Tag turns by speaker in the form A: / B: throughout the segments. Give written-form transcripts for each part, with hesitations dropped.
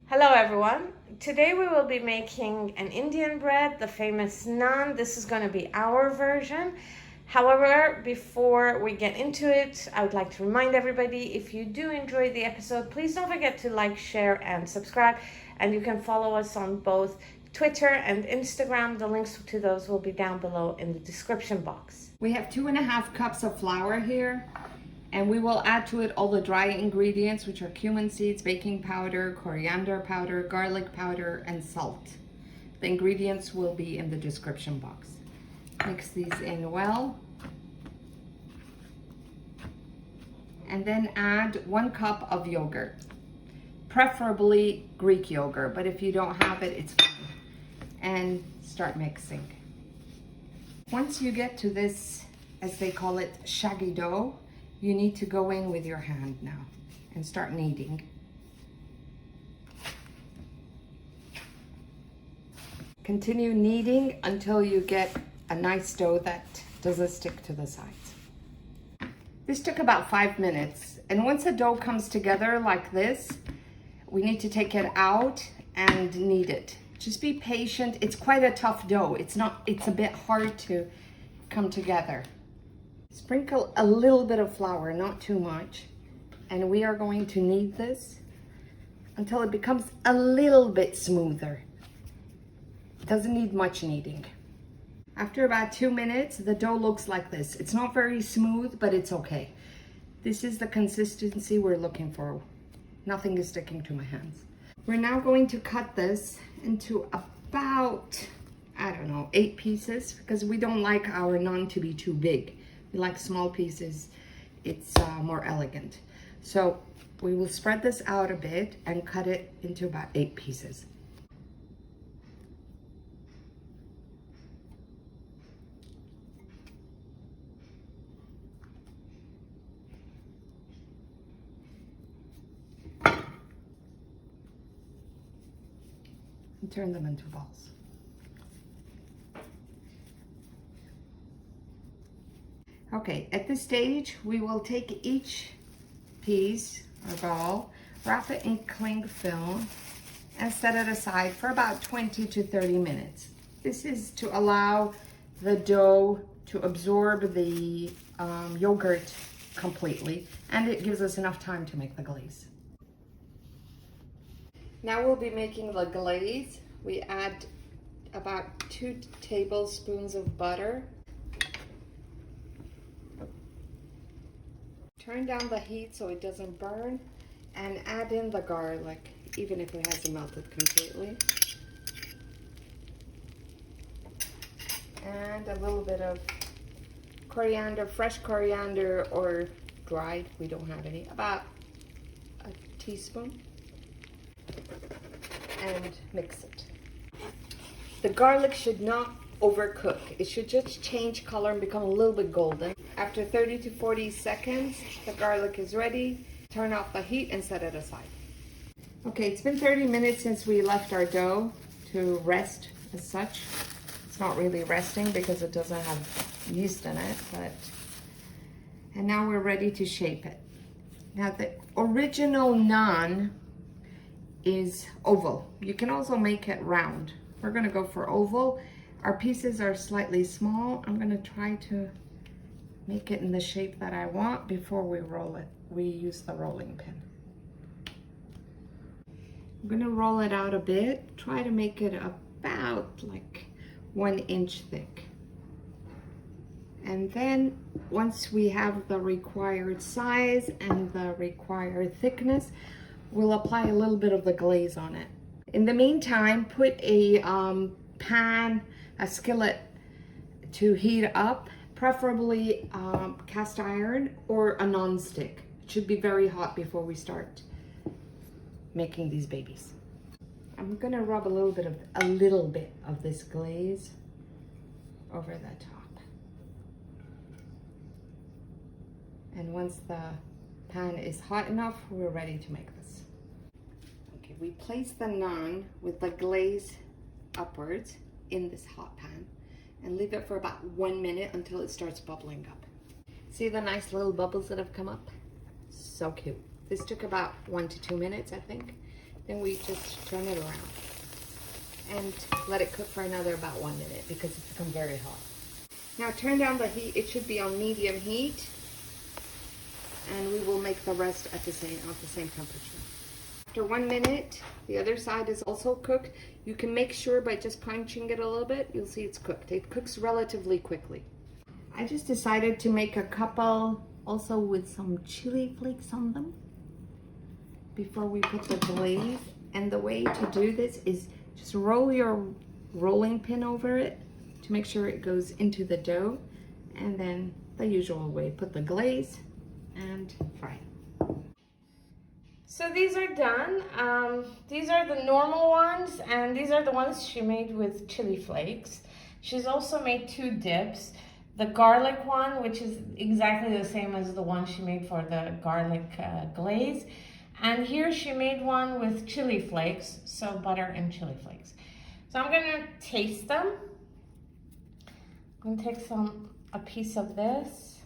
A: Hello everyone. Today we will be making an Indian bread, the famous naan. This is going to be our version. However, before we get into it, I would like to remind everybody, if you do enjoy the episode, please don't forget to like, share, and subscribe. And you can follow us on both Twitter and Instagram. The links to those will be down below in the description box.
B: We have 2.5 cups of flour here, and we will add to it all the dry ingredients, which are cumin seeds, baking powder, coriander powder, garlic powder, and salt. The ingredients will be in the description box. Mix these in well. And then add 1 cup of yogurt, preferably Greek yogurt, but if you don't have it, it's fine. And start mixing. Once you get to this, as they call it, shaggy dough, you need to go in with your hand now and start kneading. Continue kneading until you get a nice dough that doesn't stick to the sides. This took about 5 minutes, and once the dough comes together like this, we need to take it out and knead it. Just be patient. It's quite a tough dough. It's a bit hard to come together. Sprinkle a little bit of flour, not too much, and we are going to knead this until it becomes a little bit smoother. It doesn't need much kneading. After about 2 minutes, the dough looks like this. It's not very smooth, but it's okay. This is the consistency we're looking for. Nothing is sticking to my hands. We're now going to cut this into about, 8 pieces, because we don't like our naan to be too big. We like small pieces. It's more elegant. So we will spread this out a bit and cut it into about 8 pieces. And turn them into balls. Okay, at this stage, we will take each piece or ball, wrap it in cling film, and set it aside for about 20 to 30 minutes. This is to allow the dough to absorb the yogurt completely, and it gives us enough time to make the glaze. Now we'll be making the glaze. We add about 2 tablespoons of butter. Turn down the heat so it doesn't burn, and add in the garlic, even if it hasn't melted completely. And a little bit of coriander, fresh coriander or dried, we don't have any, about a teaspoon. And mix it. The garlic should not overcook. It should just change color and become a little bit golden. After 30 to 40 seconds, the garlic is ready. Turn off the heat and set it aside. Okay, it's been 30 minutes since we left our dough to rest as such. It's not really resting because it doesn't have yeast in it, and now we're ready to shape it. Now the original naan is oval. You can also make it round. We're gonna go for oval. Our pieces are slightly small. I'm gonna try to make it in the shape that I want before we roll it. We use the rolling pin. I'm gonna roll it out a bit. Try to make it about like 1 inch thick. And then once we have the required size and the required thickness, we'll apply a little bit of the glaze on it. In the meantime, put a pan, a skillet to heat up, preferably cast iron or a non-stick. It should be very hot before we start making these babies. I'm gonna rub a little bit of this glaze over the top. And once the pan is hot enough, we're ready to make this. Okay, we place the naan with the glaze upwards in this hot pan and leave it for about 1 minute until it starts bubbling up. See the nice little bubbles that have come up? So cute. This took about 1 to 2 minutes, I think. Then we just turn it around and let it cook for another about 1 minute because it's become very hot. Now turn down the heat. It should be on medium heat, and we will make the rest at the same temperature. After 1 minute, the other side is also cooked. You can make sure by just punching it a little bit, you'll see it's cooked. It cooks relatively quickly. I just decided to make a couple also with some chili flakes on them before we put the glaze. And the way to do this is just roll your rolling pin over it to make sure it goes into the dough. And then the usual way, put the glaze and fry.
A: So these are done. These are the normal ones, and these are the ones she made with chili flakes. She's also made 2 dips. The garlic one, which is exactly the same as the one she made for the garlic glaze. And here she made one with chili flakes, so butter and chili flakes. So I'm gonna taste them. I'm gonna take a piece of this.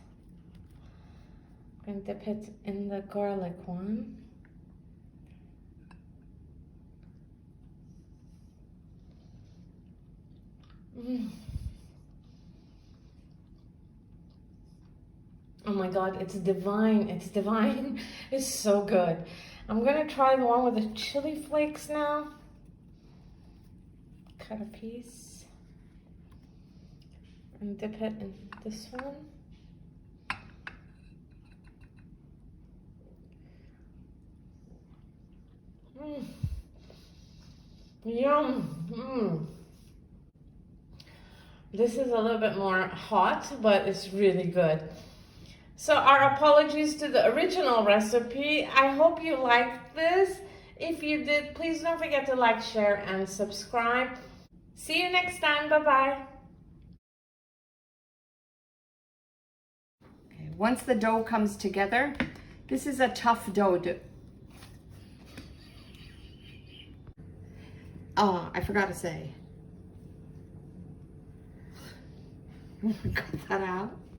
A: I'm gonna dip it in the garlic one. Oh my God, it's divine, it's divine. It's so good. I'm gonna try the one with the chili flakes now. Cut a piece and dip it in this one. Yum. This is a little bit more hot, but it's really good. So our apologies to the original recipe. I hope you liked this. If you did, please don't forget to like, share, and subscribe. See you next time. Bye-bye.
B: Okay, once the dough comes together, this is a tough dough. Oh, I forgot to say. Cut that out.